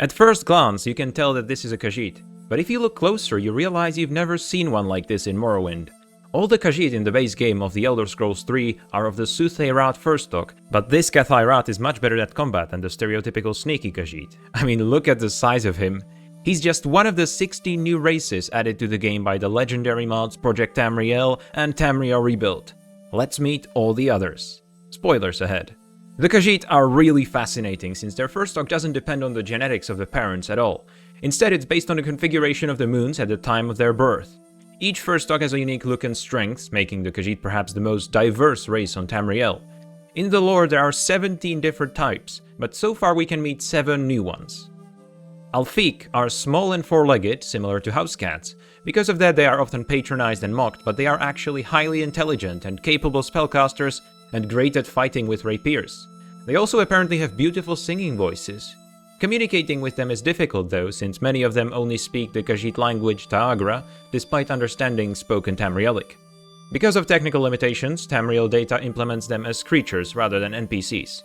At first glance, you can tell that this is a Khajiit, but if you look closer, you realize you've never seen one like this in Morrowind. All the Khajiit in the base game of The Elder Scrolls 3 are of the Soothayrat first stock, but this Cathairat is much better at combat than the stereotypical sneaky Khajiit. I mean, look at the size of him. He's just one of the 60 new races added to the game by the legendary mods Project Tamriel and Tamriel Rebuilt. Let's meet all the others. Spoilers ahead. The Khajiit are really fascinating since their first stock doesn't depend on the genetics of the parents at all. Instead, it's based on the configuration of the moons at the time of their birth. Each first stock has a unique look and strengths, making the Khajiit perhaps the most diverse race on Tamriel. In the lore, there are 17 different types, but so far we can meet 7 new ones. Alfiq are small and four-legged, similar to house cats. Because of that, they are often patronized and mocked, but they are actually highly intelligent and capable spellcasters and great at fighting with rapiers. They also apparently have beautiful singing voices. Communicating with them is difficult though, since many of them only speak the Khajiit language Taagra, despite understanding spoken Tamrielic. Because of technical limitations, Tamriel data implements them as creatures rather than NPCs.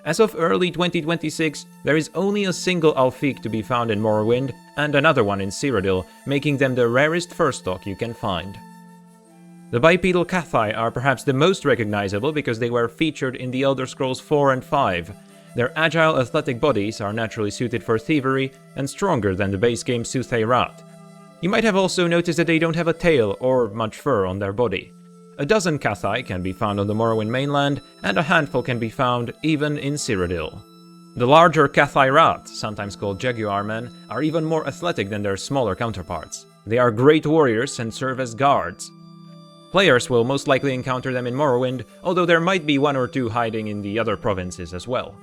As of early 2026, there is only a single Alfiq to be found in Morrowind, and another one in Cyrodiil, making them the rarest first stock you can find. The bipedal Cathai are perhaps the most recognizable because they were featured in The Elder Scrolls 4 and 5. Their agile, athletic bodies are naturally suited for thievery and stronger than the base game Soothayrat. You might have also noticed that they don't have a tail or much fur on their body. A dozen Cathai can be found on the Morrowind mainland, and a handful can be found even in Cyrodiil. The larger Cathairat, sometimes called Jaguar men, are even more athletic than their smaller counterparts. They are great warriors and serve as guards. Players will most likely encounter them in Morrowind, although there might be one or two hiding in the other provinces as well.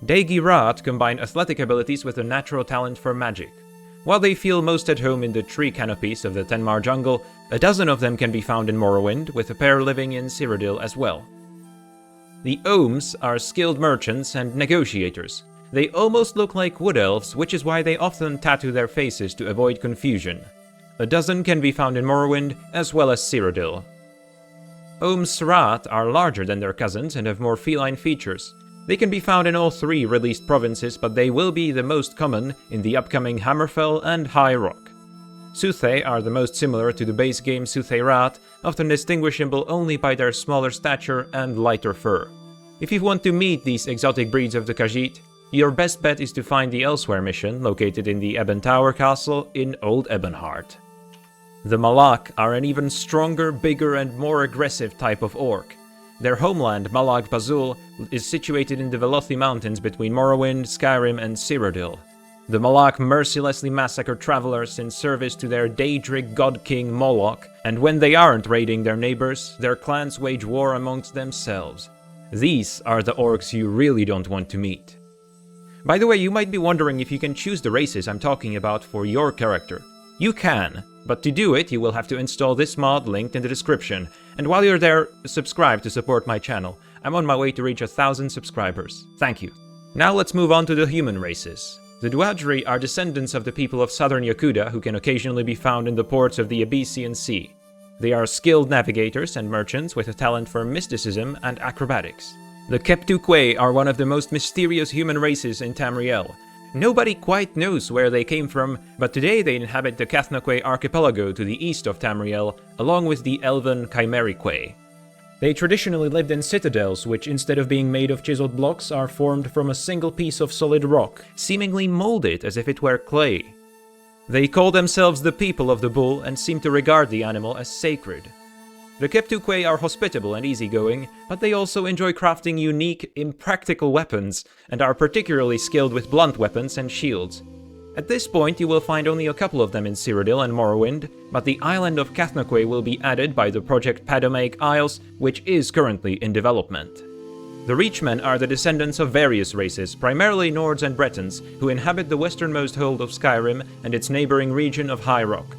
Daegi-Rat combine athletic abilities with a natural talent for magic. While they feel most at home in the tree canopies of the Tenmar jungle, a dozen of them can be found in Morrowind, with a pair living in Cyrodiil as well. The Ohms are skilled merchants and negotiators. They almost look like wood elves, which is why they often tattoo their faces to avoid confusion. A dozen can be found in Morrowind, as well as Cyrodiil. Ohms-Rat are larger than their cousins and have more feline features. They can be found in all 3 released provinces, but they will be the most common in the upcoming Hammerfell and High Rock. Soothay are the most similar to the base game Soothayrat, often distinguishable only by their smaller stature and lighter fur. If you want to meet these exotic breeds of the Khajiit, your best bet is to find the Elsewhere mission, located in the Ebon Tower Castle in Old Ebonheart. The Malak are an even stronger, bigger and more aggressive type of orc. Their homeland, Malag Bazul, is situated in the Velothi Mountains between Morrowind, Skyrim and Cyrodiil. The Malak mercilessly massacre travelers in service to their Daedric god king Moloch, and when they aren't raiding their neighbors, their clans wage war amongst themselves. These are the orcs you really don't want to meet. By the way, you might be wondering if you can choose the races I'm talking about for your character. You can, but to do it, you will have to install this mod linked in the description, and while you're there, subscribe to support my channel. I'm on my way to reach 1,000 subscribers. Thank you. Now let's move on to the human races. The Duadri are descendants of the people of southern Yakuda who can occasionally be found in the ports of the Abyssian Sea. They are skilled navigators and merchants with a talent for mysticism and acrobatics. The Keptukwe are one of the most mysterious human races in Tamriel. Nobody quite knows where they came from, but today they inhabit the Kathnakwe archipelago to the east of Tamriel, along with the elven Chimerique. They traditionally lived in citadels, which instead of being made of chiseled blocks are formed from a single piece of solid rock, seemingly molded as if it were clay. They call themselves the people of the bull and seem to regard the animal as sacred. The Keptukwe are hospitable and easygoing, but they also enjoy crafting unique, impractical weapons, and are particularly skilled with blunt weapons and shields. At this point, you will find only a couple of them in Cyrodiil and Morrowind, but the island of Kathnakwe will be added by the project Padomaic Isles, which is currently in development. The Reachmen are the descendants of various races, primarily Nords and Bretons, who inhabit the westernmost hold of Skyrim and its neighboring region of High Rock.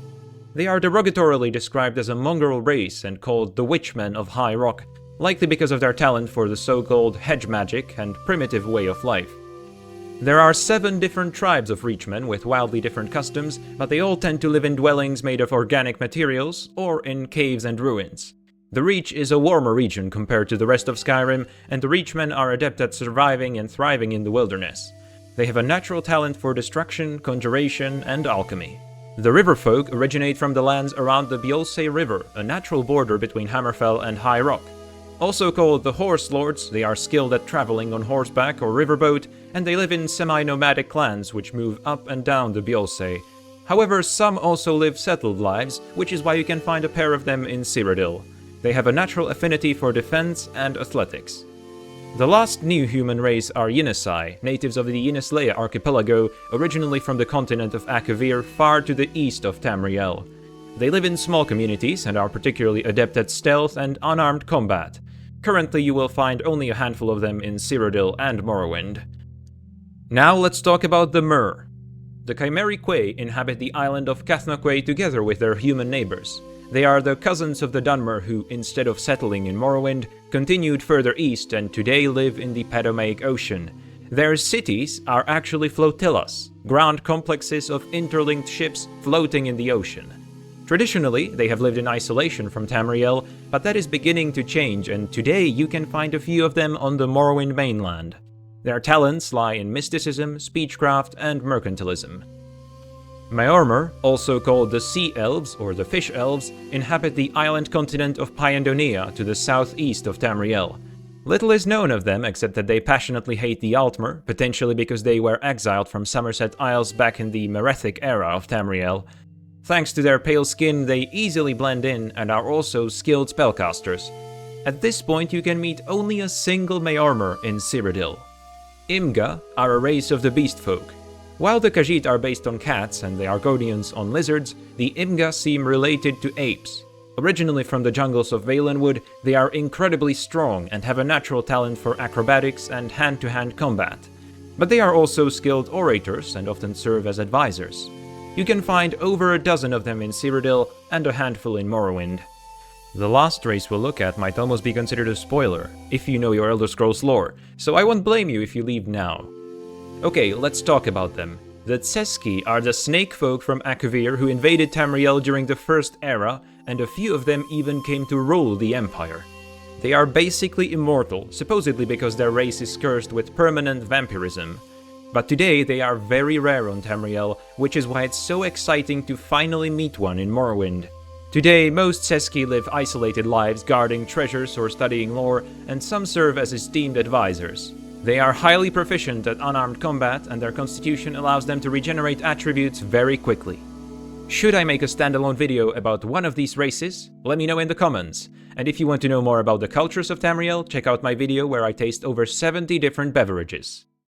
They are derogatorily described as a mongrel race and called the Witchmen of High Rock, likely because of their talent for the so-called hedge magic and primitive way of life. There are 7 different tribes of Reachmen with wildly different customs, but they all tend to live in dwellings made of organic materials or in caves and ruins. The Reach is a warmer region compared to the rest of Skyrim, and the Reachmen are adept at surviving and thriving in the wilderness. They have a natural talent for destruction, conjuration, and alchemy. The river folk originate from the lands around the Biolse River, a natural border between Hammerfell and High Rock. Also called the Horse Lords, they are skilled at traveling on horseback or riverboat, and they live in semi-nomadic clans which move up and down the Biolse. However, some also live settled lives, which is why you can find a pair of them in Cyrodiil. They have a natural affinity for defense and athletics. The last new human race are Yinisai, natives of the Yinislaya archipelago, originally from the continent of Akavir far to the east of Tamriel. They live in small communities and are particularly adept at stealth and unarmed combat. Currently you will find only a handful of them in Cyrodiil and Morrowind. Now let's talk about the Mer. The Chimeri Quay inhabit the island of Cathnoquay together with their human neighbors. They are the cousins of the Dunmer who, instead of settling in Morrowind, continued further east and today live in the Padomaic Ocean. Their cities are actually flotillas, ground complexes of interlinked ships floating in the ocean. Traditionally, they have lived in isolation from Tamriel, but that is beginning to change, and today you can find a few of them on the Morrowind mainland. Their talents lie in mysticism, speechcraft, and mercantilism. Maormer, also called the Sea Elves or the Fish Elves, inhabit the island continent of Pyandonia to the southeast of Tamriel. Little is known of them except that they passionately hate the Altmer, potentially because they were exiled from Somerset Isles back in the Merethic era of Tamriel. Thanks to their pale skin, they easily blend in and are also skilled spellcasters. At this point you can meet only a single Maormer in Cyrodiil. Imga are a race of the beast folk. While the Khajiit are based on cats and the Argonians on lizards, the Imga seem related to apes. Originally from the jungles of Valenwood, they are incredibly strong and have a natural talent for acrobatics and hand-to-hand combat. But they are also skilled orators and often serve as advisors. You can find over a dozen of them in Cyrodiil and a handful in Morrowind. The last race we'll look at might almost be considered a spoiler, if you know your Elder Scrolls lore, so I won't blame you if you leave now. Okay, let's talk about them. The Tseski are the snake folk from Akavir who invaded Tamriel during the First Era, and a few of them even came to rule the Empire. They are basically immortal, supposedly because their race is cursed with permanent vampirism. But today they are very rare on Tamriel, which is why it's so exciting to finally meet one in Morrowind. Today, most Tseski live isolated lives guarding treasures or studying lore, and some serve as esteemed advisors. They are highly proficient at unarmed combat, and their constitution allows them to regenerate attributes very quickly. Should I make a standalone video about one of these races? Let me know in the comments. And if you want to know more about the cultures of Tamriel, check out my video where I taste over 70 different beverages.